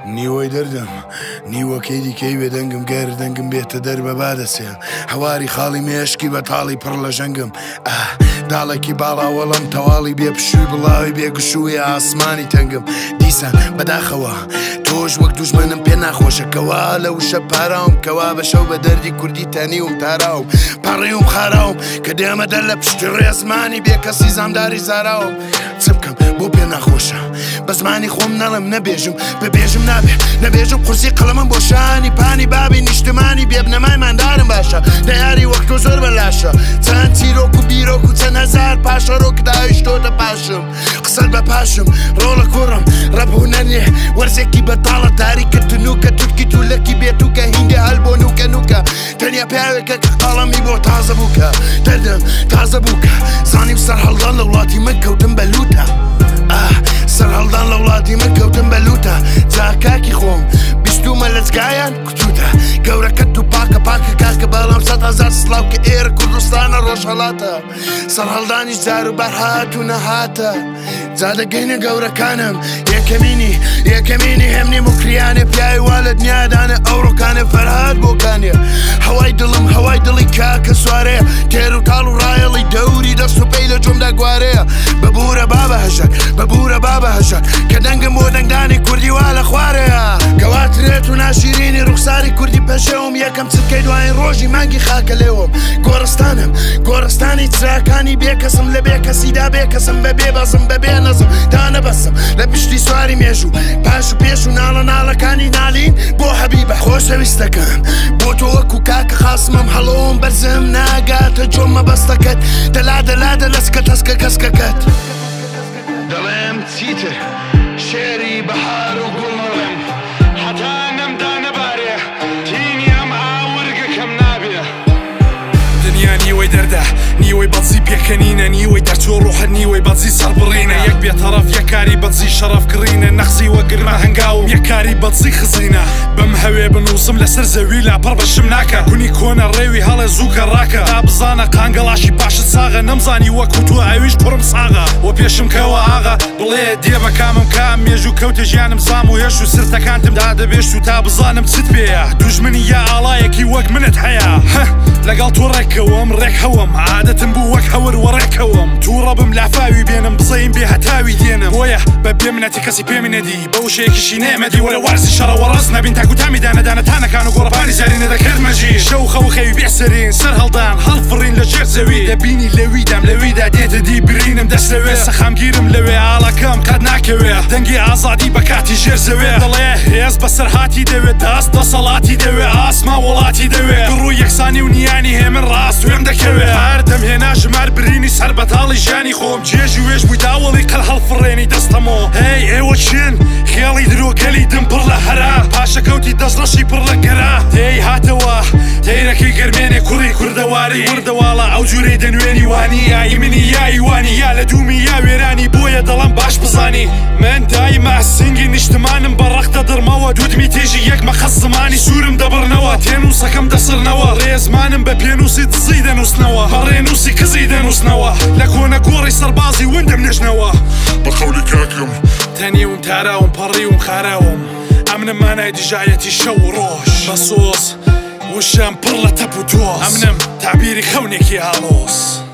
نیوەی دەردەم نیوەکەیدی کەیوێ دەنگم گەر دەنگم بێتە دەربە بادەسێ هەواری خاڵی مێشکی بە تاڵی پڕ لە ژەنگم داڵێکی باڵاوەڵم تەواڵی بێ پشووی بڵاوی بێگوشووی ئاسمانی تەنگم دیسان بەداخەوە تۆش وەک دوژمنم پێ ناخۆشەکەوا لە وشە پاراوم کەوا بە شەو بە دەردی کوردی تەنیوم تاراوم پەڕیوم خاراوم کە دێمە دەر لە پشتی ڕێزمانی بێ کەسی زامداری زاراوم چ بکەم بۆ پێ ناخۆشە بە زمانی خۆم نەڵم نەبێژم ببێژم نەبێژم قورسی قەڵەمم بۆ شانی پانی بابی نیشتمانی بێبنەمای ماندارم باشە نەیاری وەک تۆ زۆر بەلاشە چەند چیرۆک و بیرۆک و چەند هەزار پاشە ڕۆکدا هێشتۆتە پاشم قسەت بە پاشم ڕۆڵە کوڕم ڕەبوو نەنێ وەرزێکی بەتاڵە تاریکە تنووکە توتکی تولەکی بێتوکە هینگە هەل بۆ نوکە نوکە تەنیا پیاوێکە کە قەڵەمی بۆ تازە بووکە دەردم تازە بووکە زانیم سەر هەڵدان لە وڵاتی من کەوتم بەلوتە سەر هەڵدان لە وڵاتی من کەوتم بەلوتە جاکاکی خۆم بیستومە لەجگایان کوچوتە گەورەکەت و پاکە کاکە بەڵام 100,000 سڵاو کە ئێرە کوردستانە ڕۆژهەڵاتە سەر هەڵدانی جار و بەر هات و نەهاتە جادەگەینە گەورەکانم یەکەمینی هەمنی مکریانێ پیاوی وا لە دنیادانە ئەوڕۆکانێ فەرهاد بۆکانێ هەوای دڵم هەوای دڵی کاکە سوارەیە تێر و تاڵ و ڕایەڵی دەوری دەست و پەی لە جۆمدا گوارەیە بەبورە بابە هەژەر کە دەنگم بۆ دەنگدانی کوردی وا لە خوارەیە کەواترێت و ناشیرینی ڕوخساری کوردی پەژێوم یەکەم چکەی دوایین ڕۆژی مانگی خاکە لێوم گۆڕستانی چراکانی بێکەسم لە بێکەسیدا بێکەسم بە بێبەزم بە بێ نەزم دانەبەسم لە پشتی سواری مێژوو پاش و پێش و ناڵەکانی نالین بۆ حەبیبە خۆشەویستەکەم بۆ تۆ وەکو کاکە خاسمم هەڵۆم بەرزم ناگاتە جۆم مەبەستەکەت دەلادە لەسکە تەسکە کەسکەکەت دەڵێم چیتر شێری بەهار و گوڵڵێم حتا نەمدا نەبارێ تینیم ئاورگەکەم نابێ دنیا نیوەی دەردە نیوەی بەجی پێکەنینە نیوەی دەرچۆ ڕۆحە نیوەی بەجی سەربڕینە یەک بێتەڕەف یەکاری بەجی شەرەف کڕینە نەخزی وەگرمە هەنگاوم یەکاری بەجی خزینە بەم هەوێ بنووسم لەسەر زەوی لاپەڕ بەشم ناکە کونی کۆنە ڕێوی هەڵێ زووکە ڕاکە تا بزانە قانگەڵاشی پاشت ساغە نەمزانی وەکو تۆ ئەویش پڕم ساغە وە پێشم کەوە ئاغا بڵێ دێ بە کامم کام مێژوو کەوتە ژیانم زام و هێش و سرتەکانتم دادەبێشت و تا بزانم چت پێیە دوژمنی یا ئاڵایەکی وەک منت هەیە لەگەڵ تۆ ڕێکەوەم ڕێک هەوەم عادەتم بوو وەک هەور وەڕێکەوەم تووڕە بم لافاوی بێنم بزەیم بێ هەتاوی دێنم بۆیە بە پێ منەتی کەسی پێ منەدی بە وشەیەکیشی نێمەدی وەرە وارزی شەڕەوە ڕاست نەبین تاکوتامی دانەدانەتانەکان و گۆڕپانی زارینە دەکردمەژی شەو خەوخەوی بێسەرین سەر هەڵدان هەڵفڕین لە ژێر زەوی دەبینی لەویدا دێتە دی برینم دەستەوێ سەخامگیرم لەوێ ئاڵەکەم قەت ناکەوێ دەنگی ئازادی بە کاتی ژێر زەوێ دەڵێ هێز بەسەر هاتی دەوێت دەست دەسەڵاتی دەوێ ئاسما وڵاتی دەوێ ڕوو یەکسانی و نیانی هێمن ڕاست وێم دەکەوێ هەر دەمهێنا ژمار برینی سەر بەتاڵی ژیانی خۆم جێژی وێژ بووی داوەڵی قەل هەڵفڕێنی دەستەمەوە هەی ئێوە چین خێڵی درۆگەلی دم پڕ لە هەرا پاشەکەوتی دەستڵەشی پڕ لە گەرا تێی هاتەوە تەیرەکەی گەرمێنێ کوڕی کوردەواری وردەواڵە ئەو جوورەی دەنوێنی وانی یایی منی یایی وانی یا لە دوومی یا وێرانی بۆیە دەڵم باش بزانی من دایما سنگی نیشتمانم بەڕەختە دڕمەوە دوودمی تێژی یەک مەخەز زمانی سوورم دەبڕنەوە تێنووسەکەم دەسڕنەوە ڕێزمانم بە پێنووسی دزی دەنووسنەوە بەڕێنووسی کزی دەنووسنەوە لە کۆنە گۆڕی سەربازی وندم نێژنەوە بە قەولی کاکم تەنیوم تاراوم پەڕیوم خاراوم ئەمنم مانای دژایەتی شەو و ڕۆژ بە سۆز وشەم پڕ لە تەپ و تۆز ئەمنم تابیری خەونێکی هاڵۆز